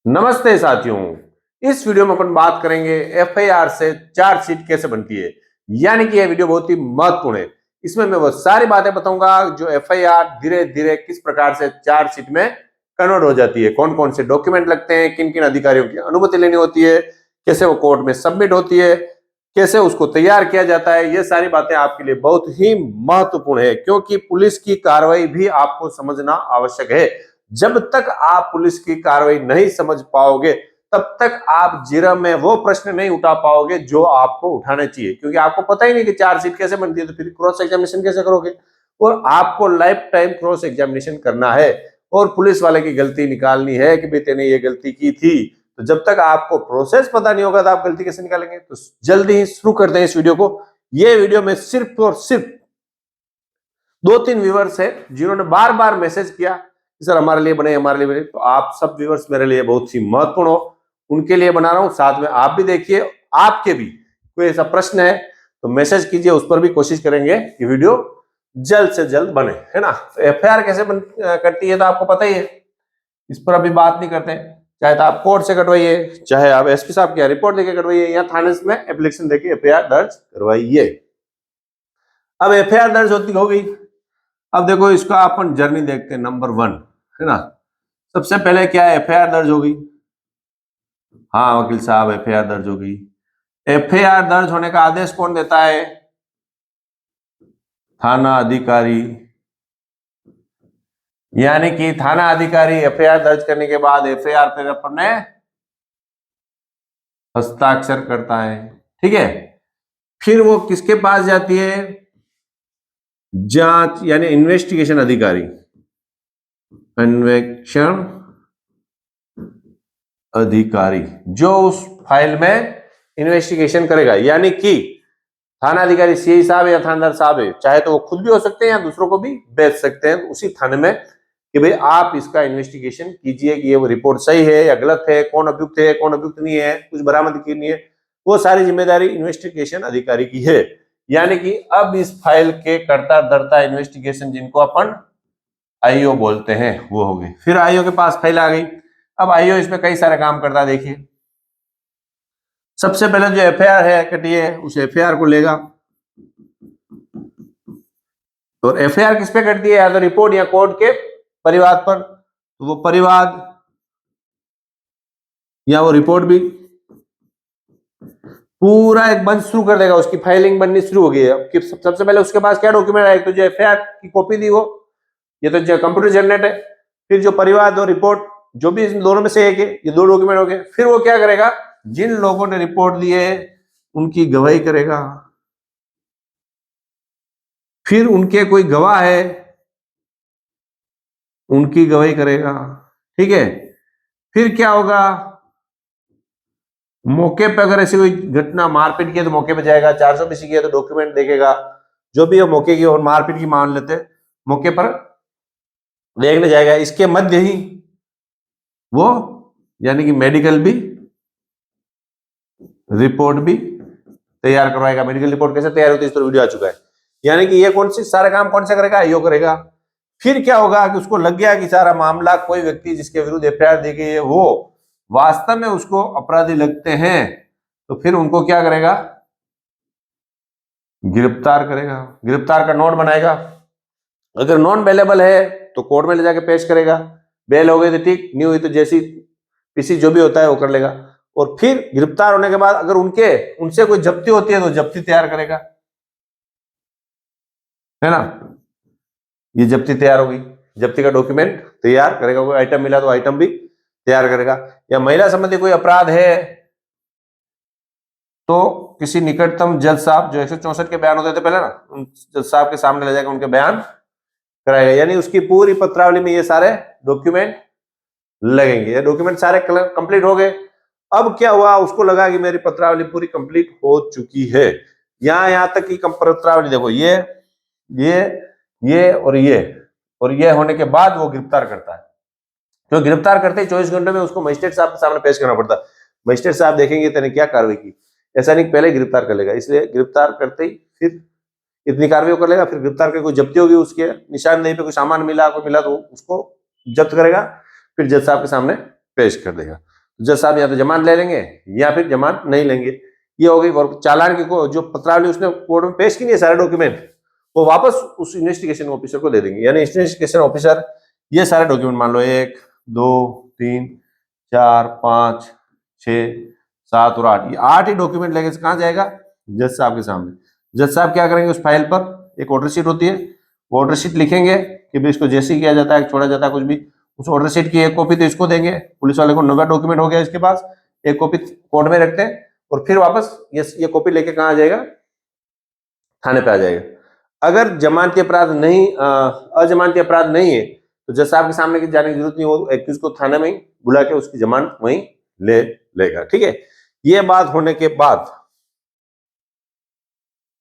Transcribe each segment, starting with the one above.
नमस्ते साथियों। इस वीडियो में अपन बात करेंगे एफआईआर से चार्जशीट कैसे बनती है। यानी कि यह वीडियो बहुत ही महत्वपूर्ण है। इसमें मैं वो सारी बातें बताऊंगा जो एफआईआर धीरे धीरे किस प्रकार से चार्जशीट में कन्वर्ट हो जाती है, कौन कौन से डॉक्यूमेंट लगते हैं, किन किन अधिकारियों की अनुमति लेनी होती है, कैसे वो कोर्ट में सबमिट होती है, कैसे उसको तैयार किया जाता है। ये सारी बातें आपके लिए बहुत ही महत्वपूर्ण है, क्योंकि पुलिस की कार्रवाई भी आपको समझना आवश्यक है। जब तक आप पुलिस की कार्रवाई नहीं समझ पाओगे तब तक आप जिरा में वो प्रश्न नहीं उठा पाओगे जो आपको उठाने चाहिए, क्योंकि आपको पता ही नहीं कि चार्जशीट कैसे बनती है, तो फिर क्रॉस एग्जामिनेशन कैसे करोगे। और आपको लाइफ टाइम क्रॉस एग्जामिनेशन करना है और पुलिस वाले की गलती निकालनी है कि भाई तेने ये गलती की थी। तो जब तक आपको प्रोसेस पता नहीं होगा तो आप गलती कैसे निकालेंगे। तो जल्दी ही शुरू करते हैं इस वीडियो को। ये वीडियो में सिर्फ और सिर्फ 2-3 व्यूअर्स है जिन्होंने बार बार मैसेज किया कि सर हमारे लिए बने, हमारे लिए बने। तो आप सब व्यूअर्स मेरे लिए बहुत ही महत्वपूर्ण हो, उनके लिए बना रहा हूं। साथ में आप भी देखिए, आपके भी कोई ऐसा प्रश्न है तो मैसेज कीजिए, उस पर भी कोशिश करेंगे कि वीडियो जल्द से जल्द बने, है ना। तो एफआईआर कैसे करती है तो आपको पता ही है, इस पर अभी बात नहीं करते। चाहे तो आप कोर्ट से कटवाइए, चाहे आप एसपी साहब की रिपोर्ट देके कटवाइए, या थाने में एप्लीकेशन देके एफआईआर दर्ज करवाइए। अब एफआईआर दर्ज हो गई। अब देखो इसका अपन जर्नी देखते हैं। नंबर 1 है ना, सबसे पहले क्या है, एफआईआर दर्ज हो गई। हाँ वकील साहब, एफआईआर दर्ज हो गई। एफआईआर दर्ज होने का आदेश कौन देता है? थाना अधिकारी। यानी कि थाना अधिकारी एफआईआर दर्ज करने के बाद एफआईआर पे अपन ने हस्ताक्षर करता है, ठीक है। फिर वो किसके पास जाती है? जांच यानी इन्वेस्टिगेशन अधिकारी, अन्वेषण अधिकारी, जो उस फाइल में इन्वेस्टिगेशन करेगा। यानी कि थाना अधिकारी सीआई साहब या थानेदार साहब है, चाहे तो वो खुद भी हो सकते हैं या दूसरों को भी भेज सकते हैं उसी थाने में कि भाई आप इसका इन्वेस्टिगेशन कीजिए कि ये वो रिपोर्ट सही है या गलत है, कौन अभियुक्त है कौन अभियुक्त नहीं है, कुछ बरामद करनी है। वो सारी जिम्मेदारी इन्वेस्टिगेशन अधिकारी की है। यानी कि अब इस फाइल के कर्ता धर्ता इन्वेस्टिगेशन, जिनको अपन आईओ बोलते हैं, वो हो गए। फिर आईओ के पास फाइल आ गई। अब आईओ इसमें कई सारे काम करता है। देखिए, सबसे पहले जो एफआईआर है कटी है, उस एफआईआर को लेगा तो एफआईआर किस पे करती है? या तो रिपोर्ट या कोर्ट के परिवाद पर, तो वो परिवाद या वो रिपोर्ट भी पूरा एक बंद शुरू कर देगा। उसकी फाइलिंग बननी शुरू हो गई है। अब सबसे पहले उसके पास क्या डॉक्यूमेंट आए? तो जो एफआईआर की कॉपी दी वो, ये तो जो कंप्यूटर जनरेट है। फिर जो परिवाद और रिपोर्ट, जो भी इन दोनों में से एक है, ये 2 डॉक्यूमेंट हो गए। फिर वो क्या करेगा? जिन लोगों ने रिपोर्ट दी है उनकी गवाही करेगा। फिर उनके कोई गवाह है, उनकी गवाही करेगा, ठीक है। फिर क्या होगा? मौके पर अगर ऐसी कोई घटना, मारपीट की है तो मौके पे जाएगा, 420 की है तो डॉक्यूमेंट देखेगा। जो भी है मौके की, और मारपीट की मान लेते, मौके पर देखने जाएगा। इसके मध्य ही वो यानी कि मेडिकल भी रिपोर्ट भी तैयार करवाएगा। मेडिकल रिपोर्ट कैसे तैयार होती है इस पर वीडियो आ चुका है। यानी कि ये कौन सी सारे काम कौन से करेगा? आईओ करेगा। फिर क्या होगा कि उसको लग गया कि सारा मामला, कोई व्यक्ति जिसके विरुद्ध एफआईआर दी गई है वो वास्तव में उसको अपराधी लगते हैं, तो फिर उनको क्या करेगा? गिरफ्तार करेगा। गिरफ्तार का नोट बनाएगा। अगर नॉन बेलेबल है तो कोर्ट में ले जाके पेश करेगा। बेल हो गई तो ठीक, नहीं हुई तो जैसी पीसी जो भी होता है वो कर लेगा। और फिर गिरफ्तार होने के बाद अगर उनसे कोई जब्ती होती है तो जब्ती तैयार करेगा, है ना। ये जब्ती तैयार हो गई, जब्ती का डॉक्यूमेंट तैयार करेगा। कोई आइटम मिला तो आइटम भी तैयार करेगा। या महिला संबंधी कोई अपराध है तो किसी निकटतम जज साहब, जो 164 के बयान होते थे पहले ना, उन जज साहब के सामने ले जाकर उनके बयान कराएगा। यानी उसकी पूरी पत्रावली में ये सारे डॉक्यूमेंट लगेंगे। ये डॉक्यूमेंट सारे कंप्लीट हो गए। अब क्या हुआ? उसको लगा कि मेरी पत्रावली पूरी कंप्लीट हो चुकी है। यहां तक की पत्रावली देखो, ये और ये होने के बाद वो गिरफ्तार करता है। तो गिरफ्तार करते ही 24 घंटे में उसको मजिस्ट्रेट साहब के सामने पेश करना पड़ता है। मजिस्ट्रेट साहब देखेंगे तेने क्या कार्रवाई की। ऐसा नहीं पहले गिरफ्तार कर लेगा, इसलिए गिरफ्तार करते ही फिर इतनी कार्रवाई कर लेगा। फिर गिरफ्तार के कोई जब्ती होगी, उसके निशानदेही पे कोई सामान मिला, कोई मिला तो उसको जब्त करेगा, फिर जज साहब के सामने पेश कर देगा। जज साहब या तो जमानत ले लेंगे या फिर जमानत नहीं लेंगे। ये हो गई। और चालान की जो पत्रावली उसने कोर्ट में पेश की नहीं है, सारे डॉक्यूमेंट वो वापस उस इन्वेस्टिगेशन ऑफिसर को दे देंगे। यानी इन्वेस्टिगेशन ऑफिसर ये सारे डॉक्यूमेंट मान लो 1 2 3 4 5 6 7 और 8, ये 8 ही डॉक्यूमेंट लेके कहाँ जाएगा? जज साहब के सामने। जज साहब क्या करेंगे, उस फाइल पर एक ऑर्डर शीट होती है, वो ऑर्डर शीट लिखेंगे कि भाई इसको जैसे किया जाता है, छोड़ा जाता है, कुछ भी। उस ऑर्डर शीट की एक कॉपी तो इसको देंगे, पुलिस वाले को 90 डॉक्यूमेंट हो गया इसके पास, एक कॉपी कोर्ट में रखते हैं और फिर वापस ये कॉपी लेके कहाँ आ जाएगा? थाने पे आ जाएगा। अगर जमानती अपराध नहीं, अजमानती अपराध नहीं है तो जज साहब के सामने जाने की जरूरत नहीं, वो एक्यूज को थाने में ही बुला के उसकी जमानत वहीं ले लेगा। ठीक है, ये बात होने के बाद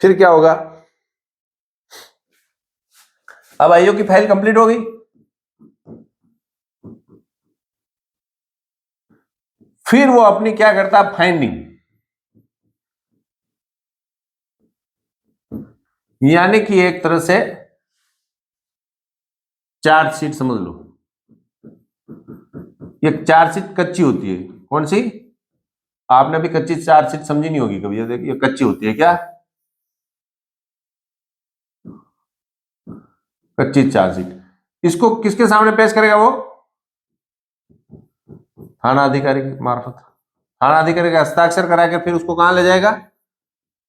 फिर क्या होगा? अब आईओ की फाइल कंप्लीट हो गई, फिर वो अपनी क्या करता है, फाइंडिंग, यानी कि एक तरह से चार्जशीट समझ लो। ये चार्जशीट कच्ची होती है। कौन सी? आपने अभी कच्ची चार्जशीट समझी नहीं होगी कभी। ये देखिए कच्ची होती है। क्या कच्ची चार्जशीट? इसको किसके सामने पेश करेगा वो? थाना अधिकारी के मार्फत। थाना अधिकारी का हस्ताक्षर करा के फिर उसको कहां ले जाएगा?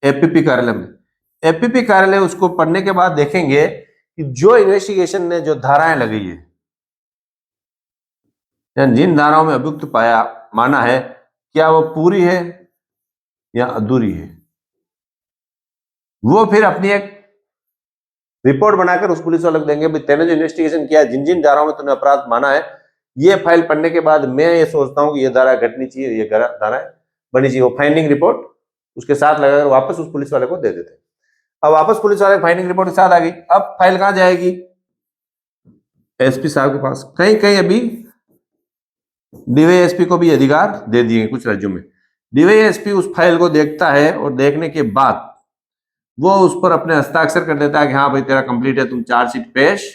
एपीपी कार्यालय में। एपीपी कार्यालय उसको पढ़ने के बाद देखेंगे कि जो इन्वेस्टिगेशन ने जो धाराएं लगाई है, जिन धाराओं में अभियुक्त पाया माना है, क्या वो पूरी है या अधूरी है। वो फिर अपनी एक रिपोर्ट बनाकर उस पुलिस वाले को देंगे, भाई तेने जो इन्वेस्टिगेशन किया, जिन जिन धाराओं में तूने अपराध माना है, ये फाइल पढ़ने के बाद मैं ये सोचता हूं कि ये धारा घटनी चाहिए, ये धारा बनी चाहिए। वो फाइंडिंग रिपोर्ट उसके साथ लगाकर वापस उस पुलिस वाले को दे देते। अब वापस पुलिस वाले फाइंडिंग रिपोर्ट के साथ आ गई। अब फाइल कहां जाएगी? एसपी साहब के पास। कहीं कहीं अभी डीवाईएसपी को भी अधिकार दे दिए कुछ राज्यों में। डीवाईएसपी उस फाइल को देखता है और देखने के बाद वो उस पर अपने हस्ताक्षर कर देता है कि हाँ भाई तेरा कंप्लीट है, तुम चार्जशीट पेश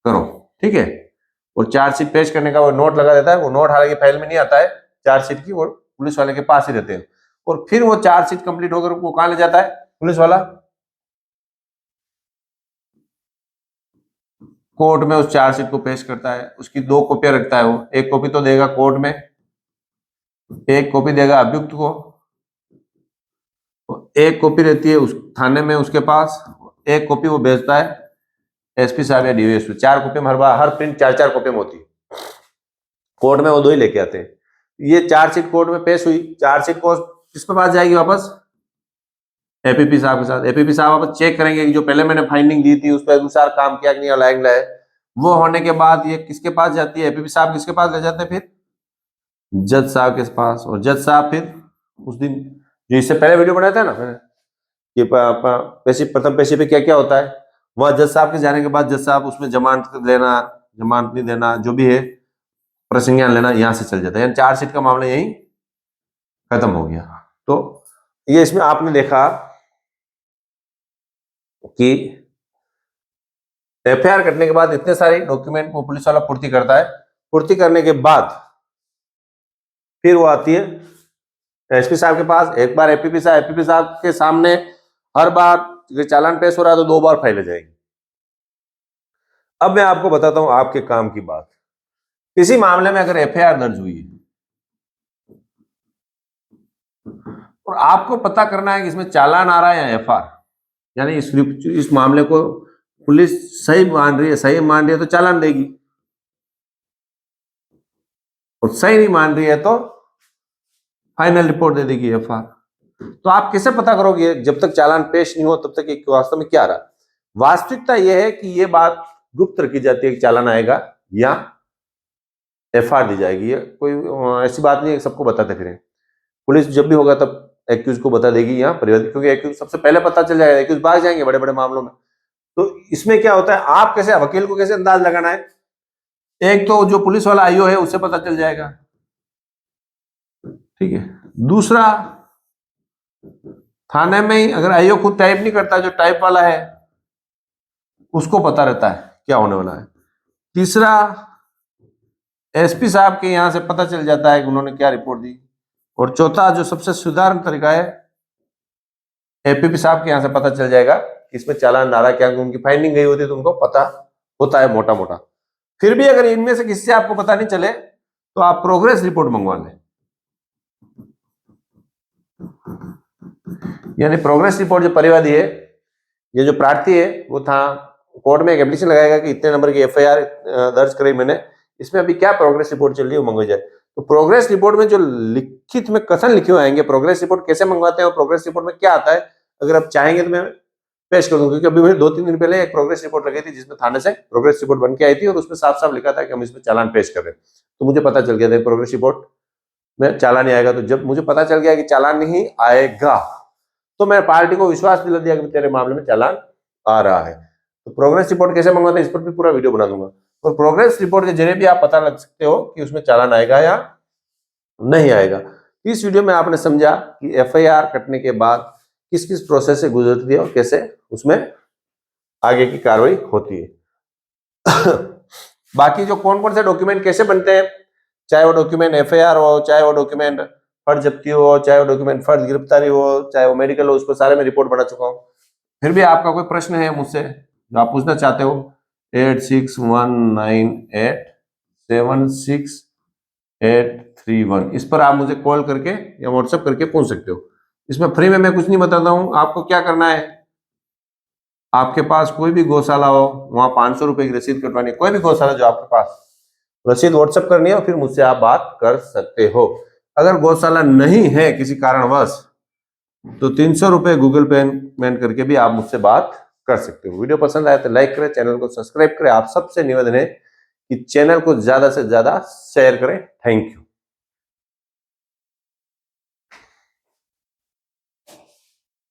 करो। ठीक है, और चार्जशीट पेश करने का वो नोट लगा देता है। वो नोट हालांकि फाइल में नहीं आता है चार्जशीट की, वो पुलिस वाले के पास ही रहते हैं। और फिर वो चार्जशीट कंप्लीट होकर वो कहां ले जाता है पुलिस वाला? कोर्ट में उस चार्जशीट को पेश करता है। उसकी 2 कॉपियां रखता है वो। एक कॉपी तो देगा कोर्ट में, एक कॉपी देगा अभियुक्त को, एक कॉपी रहती है उस थाने में उसके पास, एक कॉपी वो भेजता है एसपी साहब या डीवाईएसपी। 4 कॉपी में हर प्रिंट 4-4 कॉपी में होती है। कोर्ट में वो 2 ही लेके आते हैं। ये चार्जशीट कोर्ट में पेश हुई। चार्जशीट को किसके पास जाएगी वापस? एपीपी साहब के साथ। एपीपी साहब वापस चेक करेंगे कि जो पहले मैंने फाइंडिंग दी थी उस पर अनुसार काम किया कि नहीं, अलाइन है। वो होने के बाद ये किसके पास जाती है? एपीपी साहब किसके पास ले जाते हैं? फिर जज साहब के पास। और जज साहब फिर उस दिन जो इससे पहले वीडियो बनाया था ना मैंने कि पेशी, प्रथम पेशी पे क्या क्या होता है, वहां जज साहब के जाने के बाद जज साहब उसमें जमानत देना, जमानत नहीं देना, जो भी है प्रसंज्ञान लेना, यहां से चल जाता है। यानी चार्जशीट का मामला यही खत्म हो गया। तो ये इसमें आपने देखा कि एफआईआर करने के बाद इतने सारे डॉक्यूमेंट वो पुलिस वाला पूर्ति करता है। पूर्ति करने के बाद फिर वो आती है एसपी साहब के पास। एक बार एपीपी साहब के सामने हर बार चालान पेश हो रहा है तो 2 बार फाइल जाएगी। अब मैं आपको बताता हूं आपके काम की बात। किसी मामले में अगर एफआईआर दर्ज हुई है और आपको पता करना है कि इसमें चालान आ रहा है या एफआईआर, यानी इस मामले को पुलिस सही मान रही है तो चालान देगी, और सही नहीं मान रही है तो फाइनल रिपोर्ट दे देगी एफआईआर। तो आप कैसे पता करोगे जब तक चालान पेश नहीं हो तब तक कि वास्तव में क्या रहा? वास्तविकता यह है कि यह बात गुप्त रखी जाती है कि चालान आएगा या एफआईआर दी जाएगी। ये कोई ऐसी बात नहीं है सबको बताते फिरें। पुलिस जब भी होगा तब एक्यूज को बता देगी या परिवादी, क्योंकि एक्यूज सबसे पहले पता चल जाएगा। एक्यूज भाग जाएंगे बड़े बड़े मामलों में। तो इसमें क्या होता है, आप कैसे वकील को कैसे अंदाज लगाना है? एक तो जो पुलिस वाला आईओ है उससे पता चल जाएगा, ठीक है। दूसरा, थाने में ही अगर आईओ खुद टाइप नहीं करता, जो टाइप वाला है उसको पता रहता है क्या होने वाला है। तीसरा, एसपी साहब के यहाँ से पता चल जाता है कि उन्होंने क्या रिपोर्ट दी। और चौथा जो सबसे सुधारण तरीका है, एपीपी साहब के यहाँ से पता चल जाएगा कि इसमें चालान आ रहा है क्या, उनकी फाइंडिंग गई होती है तो उनको पता होता है मोटा मोटा। फिर भी अगर इनमें से किसी से आपको पता नहीं चले तो आप प्रोग्रेस रिपोर्ट मंगवा लें। यानी प्रोग्रेस रिपोर्ट जो परिवादी है, ये जो प्रार्थी है वो था कोर्ट में एक एप्लीकेशन लगाएगा कि इतने नंबर की एफआईआर दर्ज करी मैंने, इसमें अभी क्या प्रोग्रेस रिपोर्ट चल रही है वो मंगवाई जाए। तो प्रोग्रेस रिपोर्ट में जो लिखित में कथन लिखे हुए आएंगे, प्रोग्रेस रिपोर्ट कैसे मंगवाते हैं और प्रोग्रेस रिपोर्ट में क्या आता है, अगर आप चाहेंगे तो मैं पेश कर दूं, क्योंकि अभी मैंने 2-3 दिन पहले एक प्रोग्रेस रिपोर्ट लगाई थी जिसमें थाने से प्रोग्रेस रिपोर्ट बन के आई थी और उसमें साफ साफ लिखा था कि हम इसमें चालान पेश कर रहे हैं। तो मुझे पता चल गया था प्रोग्रेस रिपोर्ट में चालान नहीं आएगा। तो जब मुझे पता चल गया कि चालान नहीं आएगा तो मैं पार्टी को विश्वास दिला दिया कि तेरे मामले में चालान आ रहा है। तो प्रोग्रेस रिपोर्ट कैसे मंगवाते हैं इस पर भी पूरा वीडियो बना दूंगा। और प्रोग्रेस रिपोर्ट के जरिए भी आप पता लग सकते हो कि उसमें चालान आएगा या नहीं आएगा। इस वीडियो में आपने समझा कि एफआईआर कटने के बाद किस किस प्रोसेस से गुजरती है और कैसे उसमें आगे की कार्रवाई होती है। बाकी जो कौन कौन से डॉक्यूमेंट कैसे बनते हैं, चाहे वो डॉक्यूमेंट एफआईआर हो, चाहे वो डॉक्यूमेंट फर्ज जब्ती हो, चाहे वो डॉक्यूमेंट फर्ज गिरफ्तारी हो, चाहे वो मेडिकल हो, उस पर सारे में रिपोर्ट बना चुका हूं। फिर भी आपका कोई प्रश्न है मुझसे जो आप पूछना चाहते हो, 8619876831 इस पर आप मुझे कॉल करके या व्हाट्सएप करके पूछ सकते हो। इसमें फ्री में मैं कुछ नहीं बताता हूं। आपको क्या करना है, आपके पास कोई भी गौशाला हो, वहां 500 रुपए की रसीद कटवानी है, कोई भी गौशाला जो आपके पास, रसीद व्हाट्सएप करनी है और फिर मुझसे आप बात कर सकते हो। अगर गौशाला नहीं है किसी कारणवश तो 300 रुपए गूगल पे पेमेंट करके भी आप मुझसे बात कर सकते हो। वीडियो पसंद आए तो लाइक करें, चैनल को सब्सक्राइब करें। आप सबसे निवेदन है कि चैनल को ज्यादा से ज्यादा शेयर करें। Thank you.